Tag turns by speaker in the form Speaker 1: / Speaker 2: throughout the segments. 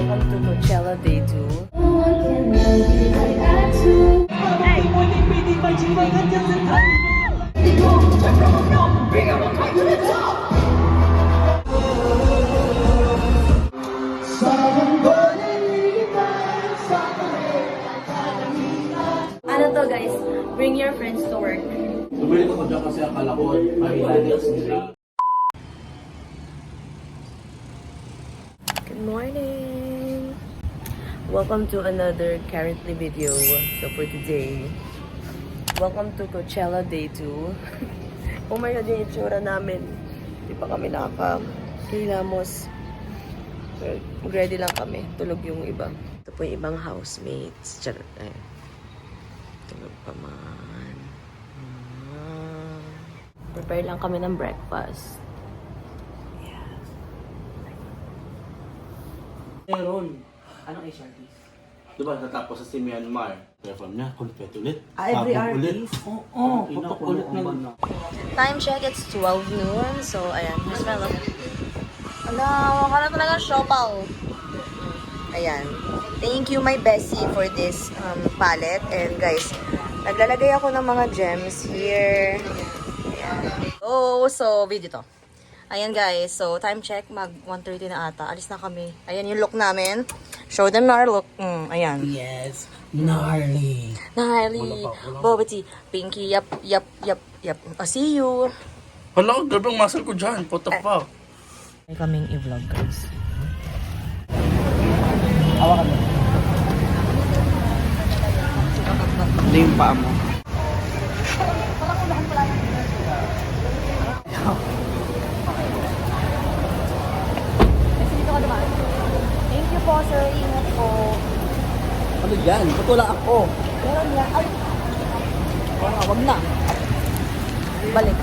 Speaker 1: welcome to Coachella Day 2. Ano to guys? Bring your friends to work.
Speaker 2: Bumili ko dyan kasi akala ko
Speaker 1: Good morning! Welcome to another currently video. So for today, welcome to Coachella Day 2. Oh my God, yung itsura namin. Di pa kami nakakilamos. Ready lang kami. Tulog yung iba. Ito po yung ibang housemates. Charot. Tulog pa man. Prepare lang kami ng breakfast.
Speaker 2: Meron. Anong HRTs? Diba natapos sa si Myanmar? Perform niya, ulit.
Speaker 1: Every
Speaker 2: ulit.
Speaker 1: artist?
Speaker 2: Oo, putok ulit ng...
Speaker 1: Time check, it's 12 noon. So, ayan. Here's my look. Ala, waka na talaga siopaw. Ayan. Thank you, my bestie, for this palette. And guys, naglalagay ako ng mga gems here. Ayan. Oh, so, video to. Ayan guys, so time check, mag 1:30 na ata. Alis na kami. Ayan yung look namin. Show them our look. Ayan.
Speaker 2: Yes, gnarly.
Speaker 1: Gnarly. Boba tea. Pinky, yap. I'll see you.
Speaker 2: Hala, grabe ang muscle ko dyan. What the fuck?
Speaker 1: May kaming i-vlog guys.
Speaker 2: Hawakan mo. Hindi yung paa mo.
Speaker 1: Thank you po sir. Ingat po.
Speaker 2: Ano yan? Ba't wala ako?
Speaker 1: Meron yan. Ay! Wag na. Balik.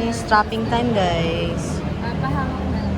Speaker 1: Strapping time guys.
Speaker 3: Pahawak na lang.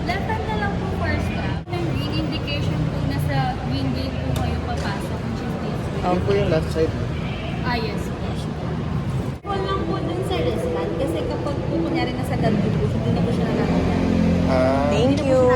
Speaker 3: Left hand na lang po first strap. Yung green indication po na sa green gate po kayo papasok, which is this way.
Speaker 2: Ang po yung left side.
Speaker 3: Yes po. Call lang po dun sa wristband kasi kapag po kunyari nasa ganito po, hindi na po siya nalalaman.
Speaker 1: Thank you.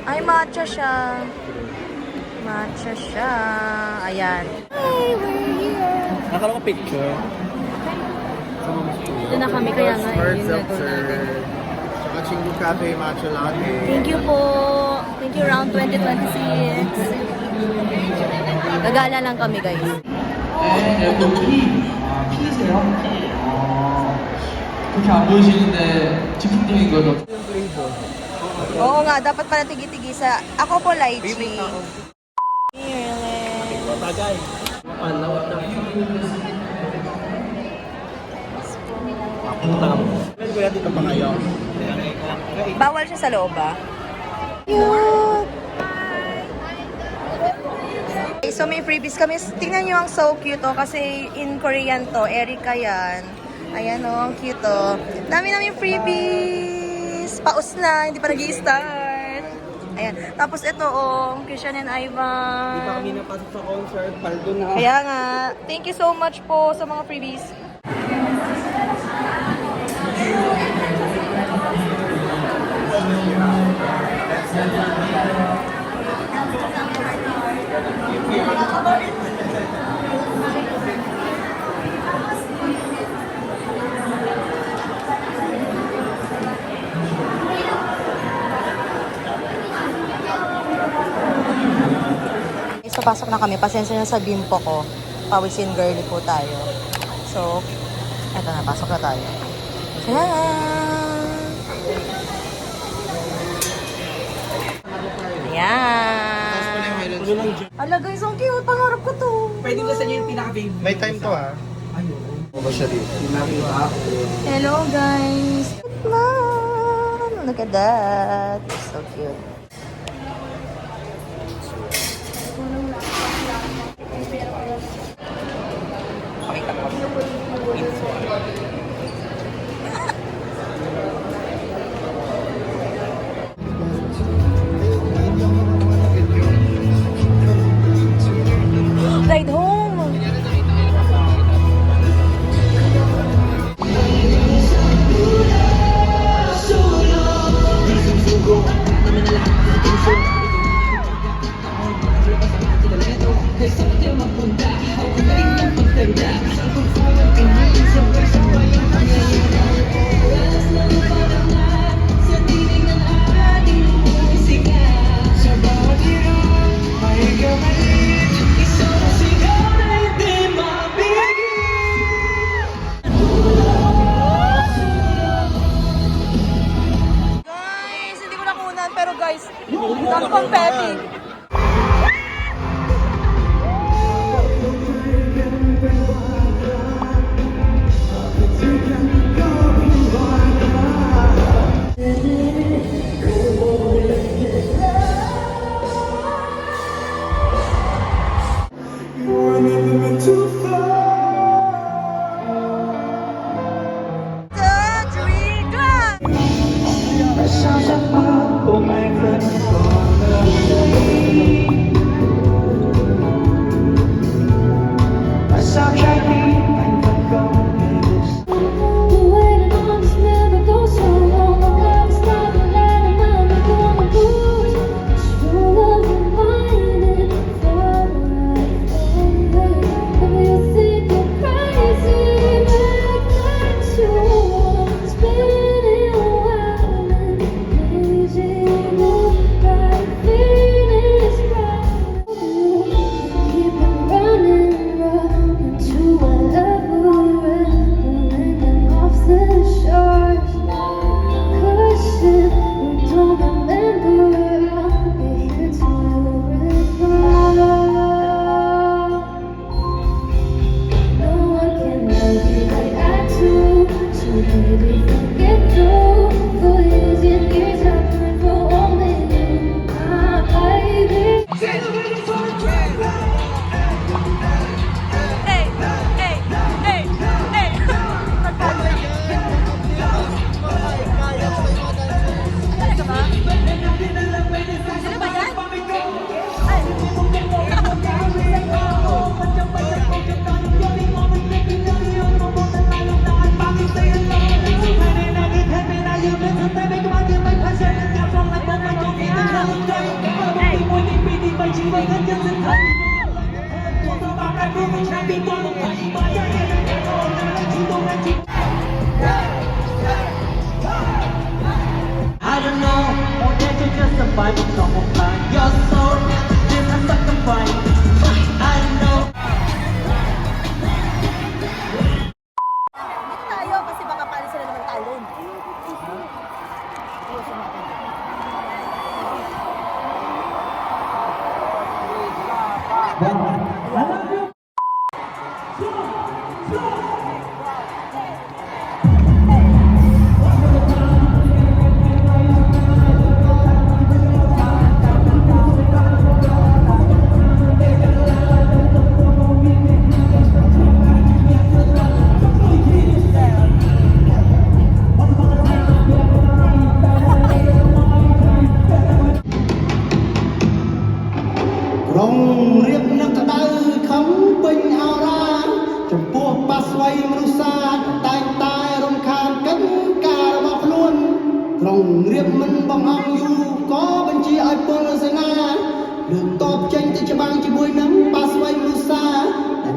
Speaker 1: Ay, matcha siya. Matcha siya. Ayan. Hi, we're here.
Speaker 2: Nakala ko picture.
Speaker 1: Ito na kami, kaya nga yun gagawin natin.
Speaker 4: Saka Chingu Cafe Matcha Latte.
Speaker 1: Thank you po. Thank you, round 2026. Gagala lang kami, guys.
Speaker 5: 그렇게 안 보이시는데 즉흥적인 거죠.
Speaker 1: Oo nga, dapat pala tigi-tigi sa... Ako po, lychee.
Speaker 2: Bagay. Panawat na. Punta ka mo. Meron ko yan dito pa ngayon.
Speaker 1: Bawal siya sa loob, ah. Cute! Okay, so may freebies kami. Tingnan nyo ang so cute, oh. Kasi in Korean to. Erika yan. Ayan, oh. Ang cute, oh. Dami namin freebies. Paus na. Hindi pa nag-i-start. Ayan. Tapos ito, oh. Christian and Ivan.
Speaker 2: Hindi pa kami napasok sa concert. Paldo na.
Speaker 1: Kaya nga. Thank you so much po sa mga freebies. So, pasok na kami. Pasensya na sa bimpo ko. Pawisin girly po tayo. So, eto na. Pasok na tayo. Ayan. Ala guys, ang cute. Pangarap ko to.
Speaker 2: Pwede ba sa inyo yung pinaka-baby?
Speaker 4: May time to ha.
Speaker 2: Ayun.
Speaker 4: O ba siya dito?
Speaker 1: Hello guys. Mom, look at that. So cute.
Speaker 6: I don't know, or that you're just a vibe of some of mine. You're so just a sucker fine. I know.
Speaker 1: Dito tayo kasi baka paano sila naman talon.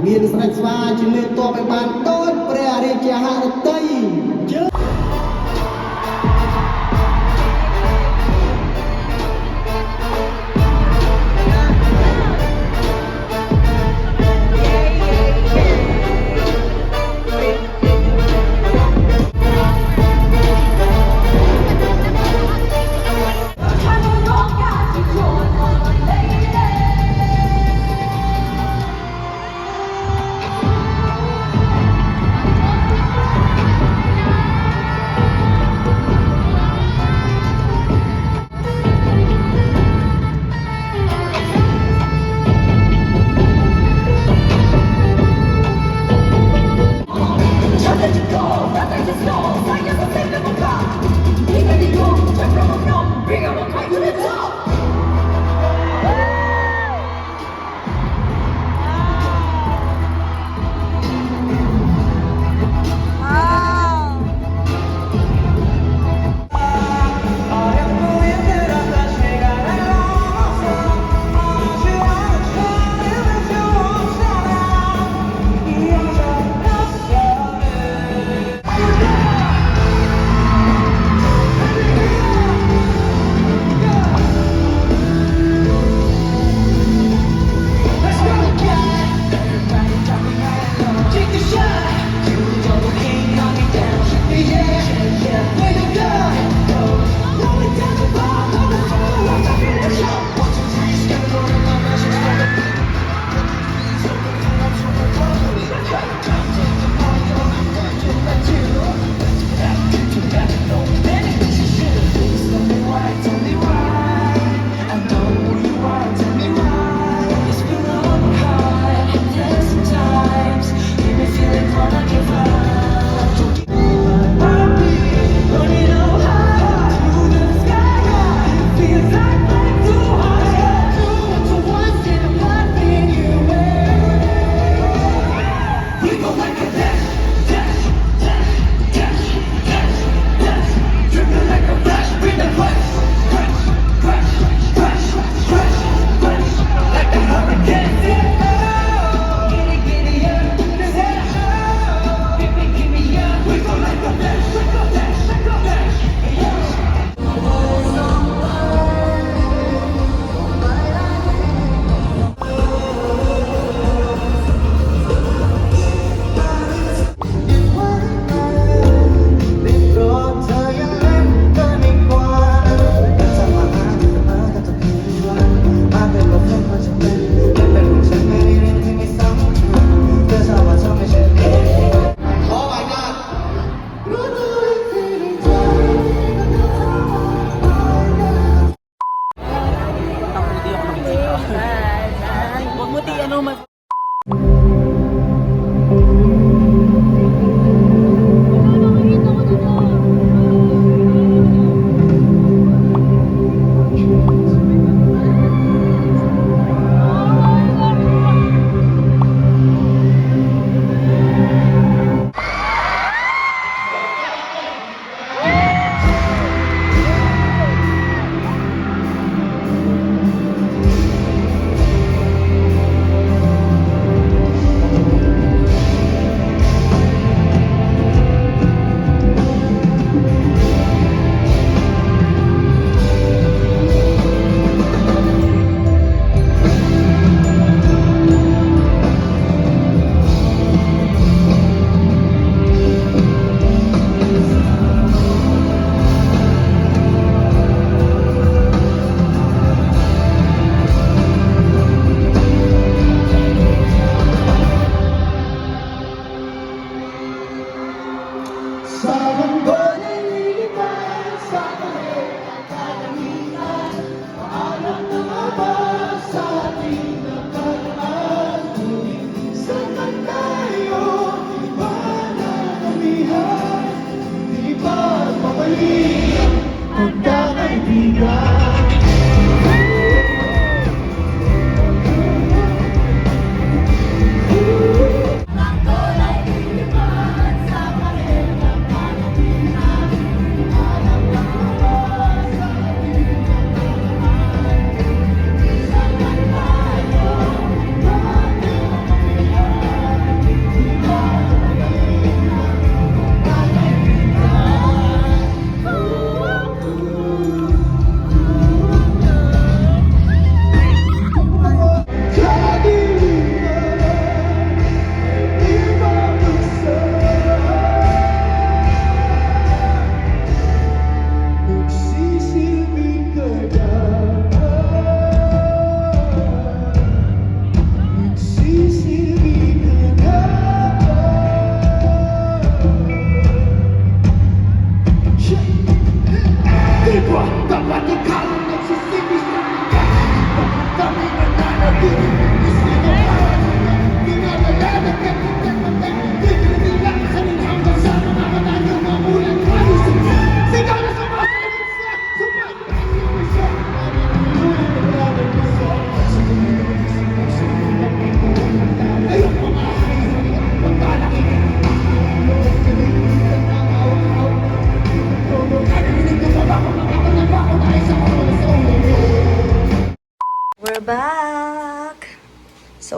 Speaker 6: មានស្រេចស្វាជំនឿតបឲ្យបានដូចព្រះរាជាហឫទ័យ
Speaker 3: Thank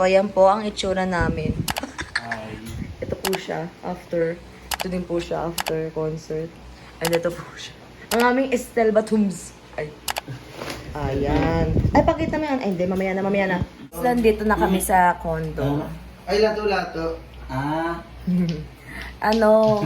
Speaker 1: yan po ang itsura namin.
Speaker 2: Ay.
Speaker 1: Ito po siya after. Ito din po siya after concert. And ito po siya. Ang aming Estel Batums. Ay. Ayan. Ay, pakita mo yan. Ay, hindi. Mamaya na. Nandito na kami sa condo.
Speaker 4: Ay, lato-lato.
Speaker 2: Ah.
Speaker 1: Ano,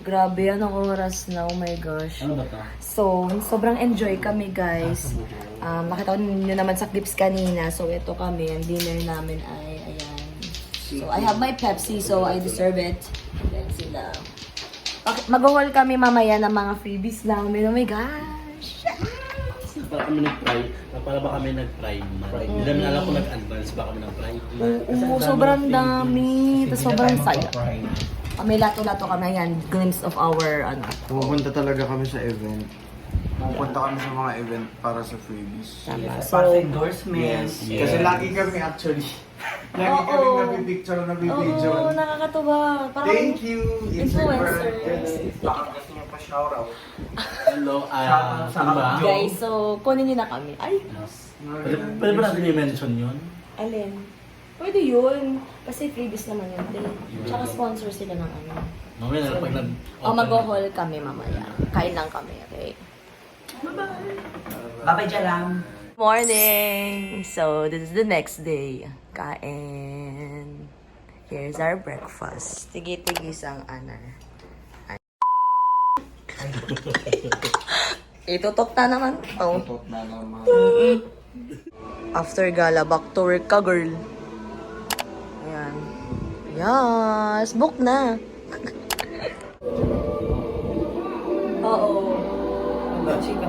Speaker 1: grabe, anong oras na? Oh my gosh.
Speaker 2: Ano ba to?
Speaker 1: So, sobrang enjoy kami, guys. Nakita nyo naman sa clips kanina. So, ito kami. Ang dinner namin ay, ayan. So, I have my Pepsi, so I deserve it. And then sila. Okay, mag-haul kami mamaya ng mga freebies namin. Oh my gosh!
Speaker 2: Para kami nag-try. Para ba kami nag-try man? Hindi namin alam kung nag-advance ba kami nag-try.
Speaker 1: Oo, sobrang dami. Tapos sobrang saya. May lato-lato kami. Ayan, glimpse of our, ano.
Speaker 4: Pupunta talaga kami sa event. Pupunta kami sa mga event para sa freebies.
Speaker 1: Tama.
Speaker 7: Para sa
Speaker 1: So,
Speaker 7: endorsements.
Speaker 2: Yes.
Speaker 4: Kasi lagi kami actually. Lagi
Speaker 1: Oo.
Speaker 4: kami nabipicture, nabibidyo.
Speaker 1: oo, nakakatuwa. Parang
Speaker 4: Thank you,
Speaker 1: Influencers.
Speaker 4: Baka gusto niyo pa shoutout.
Speaker 2: Hello, diba?
Speaker 1: guys, so kunin niyo na kami. Ay,
Speaker 2: Pwede ba natin i-mention yun?
Speaker 1: alin? Pwede yun. Kasi freebies naman yun. Tsaka sponsor sila ng ano.
Speaker 2: Mamaya na lang pag nag...
Speaker 1: Mag-haul kami mamaya. Kain lang kami, okay?
Speaker 7: Bye-bye, Jalam.
Speaker 1: Morning! So, this is the next day. Kain. Here's our breakfast. Tigi-tigis ang anar. Itutok na naman. Oh.
Speaker 4: Tot na naman.
Speaker 1: After gala, back to work ka, girl. Ayan. Yes! Book na! Oo.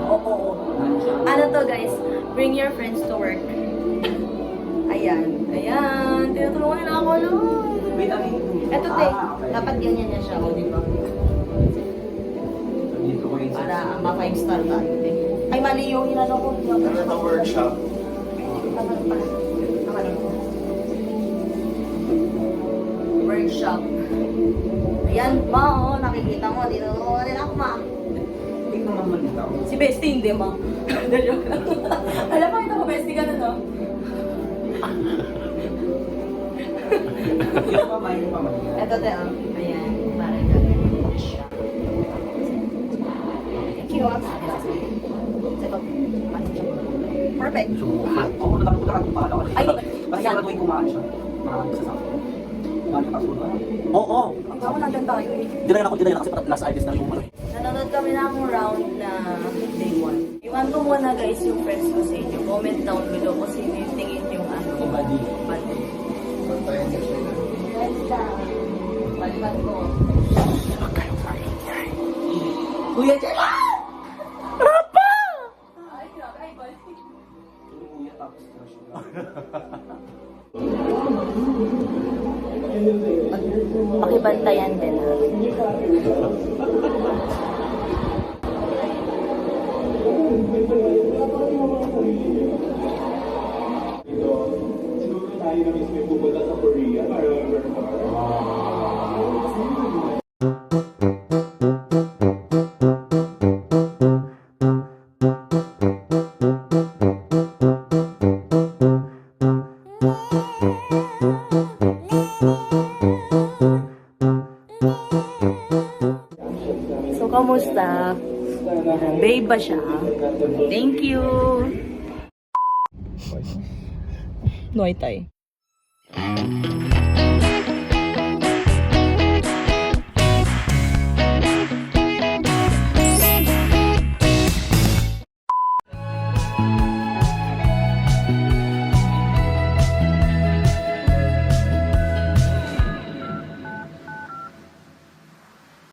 Speaker 1: Oo. Ano to, guys? Bring your friends to work. Ayan. Ayan. Tinutulungan nila ako, no?
Speaker 7: Wait, okay.
Speaker 1: Eto, te. Dapat ganyan niya siya, o, di ba?
Speaker 7: Dito ko rin
Speaker 1: Para ma-5 star tayo, te. Ay, mali yung inano ko.
Speaker 4: Ano na workshop?
Speaker 1: Workshop. Ayan, ma, oh, nakikita mo. Tinutulungan nila ako, ma.
Speaker 7: Hindi ko naman ito.
Speaker 1: Si Bestie, hindi, ma. Joke lang. Alam mo, ito ko, Bestie ka na, no?
Speaker 7: Yung pamay.
Speaker 1: Ito, te, oh. Ayan, parang gagawin siya. Thank you, ah. Ito. Perfect.
Speaker 7: Oo, natapunta pa ako.
Speaker 1: Ay,
Speaker 7: Basta
Speaker 1: ayan.
Speaker 7: sa tuwing kumain siya. Maraming sasakit. Maraming kasunod.
Speaker 2: Oo!
Speaker 1: Ako nandun tayo, eh.
Speaker 2: Dinayan ako kasi last IDs na yung ano eh.
Speaker 1: Nanonood kami na akong round na day 1. Yung ano muna guys, yung friends ko sa inyo. Comment down below kung sino yung tingin yung ano.
Speaker 2: Body.
Speaker 1: Body.
Speaker 4: Bantayan niyo sila.
Speaker 1: Ganda. Balikan ko. Kuya Jen! Rapa! Ay, grabe. Ay, balik. Pakibantayan din. So, kamusta? Babe ba siya? Thank you! Muay Thai.